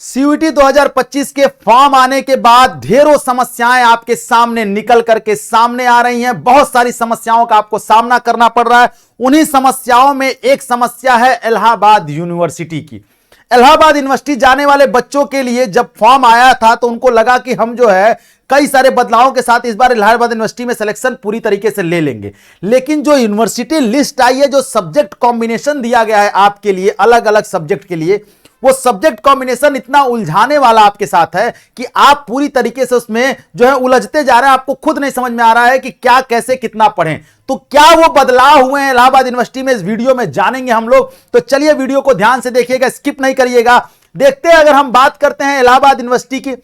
CUET 2025 के form आने के बाद ढेरों समस्याएं आपके सामने निकल करके सामने आ रही हैं। बहुत सारी समस्याओं का आपको सामना करना पड़ रहा है। उन्हीं समस्याओं में एक समस्या है इलाहाबाद यूनिवर्सिटी की। इलाहाबाद यूनिवर्सिटी जाने वाले बच्चों के लिए जब फॉर्म आया था तो उनको लगा कि हम जो है कई सारे बदलावों के साथ इस बार इलाहाबाद यूनिवर्सिटी में सिलेक्शन पूरी तरीके से ले लेंगे। लेकिन जो यूनिवर्सिटी लिस्ट आई है, जो सब्जेक्ट कॉम्बिनेशन दिया गया है आपके लिए अलग अलग सब्जेक्ट के लिए, वो सब्जेक्ट कॉम्बिनेशन इतना उलझाने वाला आपके साथ है कि आप पूरी तरीके से उसमें जो है उलझते जा रहे हैं। आपको खुद नहीं समझ में आ रहा है कि क्या कैसे कितना पढ़ें। तो क्या वो बदलाव हुए हैं इलाहाबाद यूनिवर्सिटी में, इस वीडियो में जानेंगे हम लोग। तो चलिए वीडियो को ध्यान से देखिएगा, स्किप नहीं करिएगा। देखते हैं, अगर हम बात करते हैं इलाहाबाद यूनिवर्सिटी की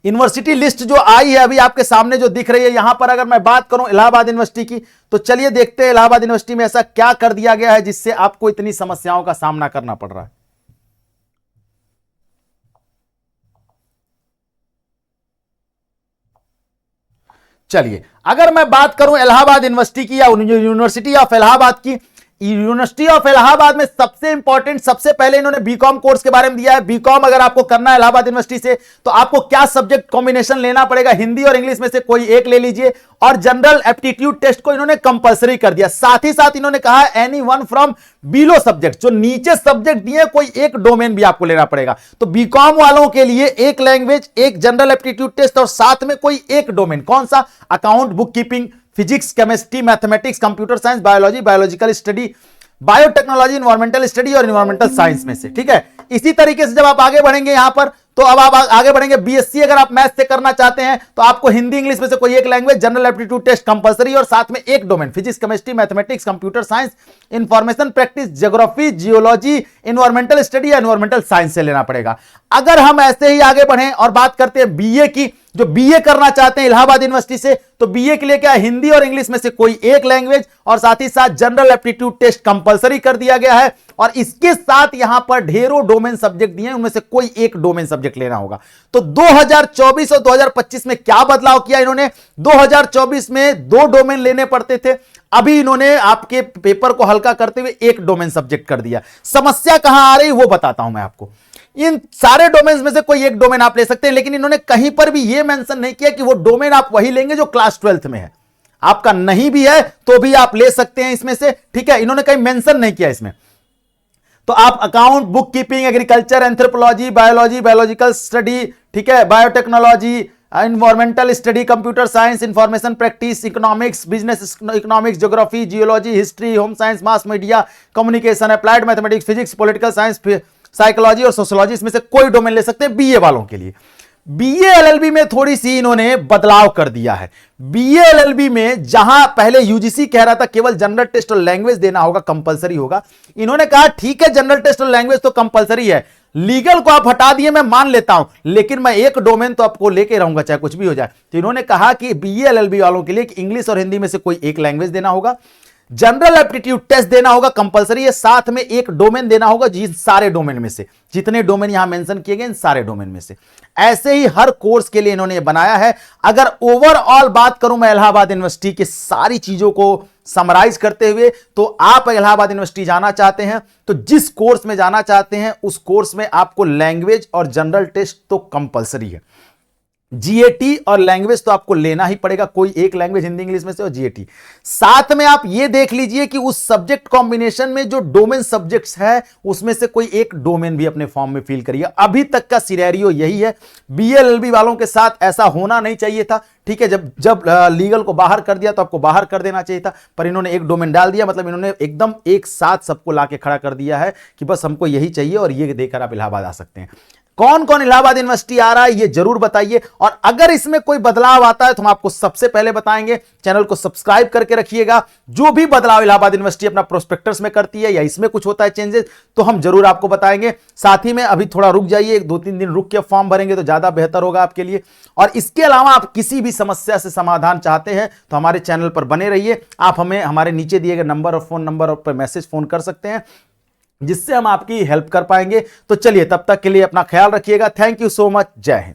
यूनिवर्सिटी लिस्ट जो आई है अभी आपके सामने जो दिख रही है यहां पर, अगर मैं बात करूं इलाहाबाद यूनिवर्सिटी की, तो चलिए देखते हैं इलाहाबाद यूनिवर्सिटी में ऐसा क्या कर दिया गया है जिससे आपको इतनी समस्याओं का सामना करना पड़ रहा है। चलिए, अगर मैं बात करूं इलाहाबाद यूनिवर्सिटी की या यूनिवर्सिटी ऑफ इलाहाबाद की, यूनिवर्सिटी ऑफ इलाहाबाद में सबसे इंपॉर्टेंट, सबसे पहले इन्होंने बीकॉम कोर्स के बारे में दिया है। बीकॉम अगर आपको करना है इलाहाबाद यूनिवर्सिटी से तो आपको क्या सब्जेक्ट कॉम्बिनेशन लेना पड़ेगा, हिंदी और इंग्लिश में से कोई एक ले लीजिए। और जनरल एप्टीट्यूड टेस्ट को इन्होंने कंपलसरी कर दिया। साथ ही साथ इन्होंने कहा any one from below subject, जो नीचे सब्जेक्ट दिए कोई एक डोमेन भी आपको लेना पड़ेगा। तो बीकॉम वालों के लिए एक लैंग्वेज, एक जनरल एप्टीट्यूड टेस्ट और साथ में कोई एक डोमेन, कौन सा, account, book keeping, physics, chemistry, mathematics, computer science, biology, biological study, biotechnology, environmental study और इन्वायरमेंटल साइंस में से। ठीक है, इसी तरीके से जब आप आगे बढ़ेंगे यहां पर, तो अब आप आगे बढ़ेंगे बीएससी अगर आप मैथ से करना चाहते हैं तो आपको हिंदी इंग्लिश में से कोई एक language, general aptitude test compulsory और साथ में एक domain, physics, chemistry, mathematics, computer science, information practice, geography, geology, environmental study या इन्वायरमेंटल साइंस से लेना पड़ेगा। अगर हम ऐसे ही आगे बढ़ें और बात करते हैं बीए की, जो बीए करना चाहते हैं इलाहाबाद यूनिवर्सिटी से, तो बीए के लिए क्या, हिंदी और इंग्लिश में से कोई एक लैंग्वेज और साथ ही साथ जनरल एप्टीट्यूड टेस्ट कंपलसरी कर दिया गया है। और इसके साथ यहां पर ढेरों डोमेन सब्जेक्ट दिए हैं, उनमें से कोई एक डोमेन सब्जेक्ट लेना होगा। तो 2024 और 2025 में क्या बदलाव किया इन्होंने, 2024 में 2 डोमेन लेने पड़ते थे, अभी इन्होंने आपके पेपर को हल्का करते हुए एक डोमेन सब्जेक्ट कर दिया। समस्या कहां आ रही वो बताता हूं मैं आपको। इन सारे डोमेन्स में से कोई एक डोमेन आप ले सकते हैं, लेकिन इन्होंने कहीं पर भी यह मेंशन नहीं किया कि वो डोमेन आप वही लेंगे जो क्लास 12th में है। आपका नहीं भी है तो भी आप ले सकते हैं इसमें से। ठीक है, इन्होंने कहीं मेंशन नहीं किया इसमें। तो आप account, book keeping, agriculture, anthropology, biology, biological study, ठीक है, biotechnology, environmental study, computer science, information practice, economics, business economics, geography, geology, history, home science, mass media, communication, applied mathematics, physics, political science, psychology और sociology, इसमें से कोई domain ले सकते हैं BA वालों के लिए। बीए एलएलबी में थोड़ी सी इन्होंने बदलाव कर दिया है। बीए एलएलबी में जहां पहले यूजीसी कह रहा था केवल जनरल टेस्ट और लैंग्वेज देना होगा, कंपलसरी होगा, इन्होंने कहा ठीक है जनरल टेस्ट और लैंग्वेज तो कंपलसरी है, लीगल को आप हटा दिए मैं मान लेता हूं, लेकिन मैं एक डोमेन तो आपको लेके रहूंगा चाहे कुछ भी हो जाए। तो इन्होंने कहा कि बीए एलएलबी वालों के लिए इंग्लिश और हिंदी में से कोई एक लैंग्वेज देना होगा, जनरल एप्टीट्यूड टेस्ट देना होगा, कंपलसरी है, साथ में एक डोमेन देना होगा, जिन सारे डोमेन में से, जितने डोमेन यहां मेंशन किए गए इन सारे डोमेन में से। ऐसे ही हर कोर्स के लिए इन्होंने बनाया है। अगर ओवरऑल बात करूं मैं इलाहाबाद यूनिवर्सिटी की सारी चीजों को समराइज करते हुए, तो आप इलाहाबाद यूनिवर्सिटी जाना चाहते हैं तो जिस कोर्स में जाना चाहते हैं उस कोर्स में आपको लैंग्वेज और जनरल टेस्ट तो कंपलसरी है। जीएटी और लैंग्वेज तो आपको लेना ही पड़ेगा, कोई एक लैंग्वेज हिंदी इंग्लिश में से और जीएटी। साथ में आप ये देख लीजिए कि उस सब्जेक्ट कॉम्बिनेशन में जो डोमेन सब्जेक्ट्स है उसमें से कोई एक डोमेन भी अपने फॉर्म में फिल करिए। अभी तक का सिनेरियो यही है। बीएलएलबी वालों के साथ ऐसा होना नहीं चाहिए था। ठीक है, जब लीगल को बाहर कर दिया तो आपको बाहर कर देना चाहिए था, पर इन्होंने एक डोमेन डाल दिया, मतलब इन्होंने एकदम एक साथ सबको लाके खड़ा कर दिया है कि बस हमको यही चाहिए और ये देकर आप इलाहाबाद आ सकते हैं। कौन कौन इलाहाबाद यूनिवर्सिटी आ रहा है ये जरूर बताइए, और अगर इसमें कोई बदलाव आता है तो हम आपको सबसे पहले बताएंगे। चैनल को सब्सक्राइब करके रखिएगा। जो भी बदलाव इलाहाबाद यूनिवर्सिटी अपना प्रोस्पेक्टस में करती है या इसमें कुछ होता है चेंजेस तो हम जरूर आपको बताएंगे। साथ ही में अभी थोड़ा रुक जाइए, 2-3 दिन रुक के फॉर्म भरेंगे तो ज्यादा बेहतर होगा आपके लिए। और इसके अलावा आप किसी भी समस्या से समाधान चाहते हैं तो हमारे चैनल पर बने रहिए। आप हमें हमारे नीचे दिए गए नंबर और फोन नंबर पर मैसेज फोन कर सकते हैं, जिससे हम आपकी हेल्प कर पाएंगे। तो चलिए, तब तक के लिए अपना ख्याल रखिएगा। Thank you so much. जय हिंद।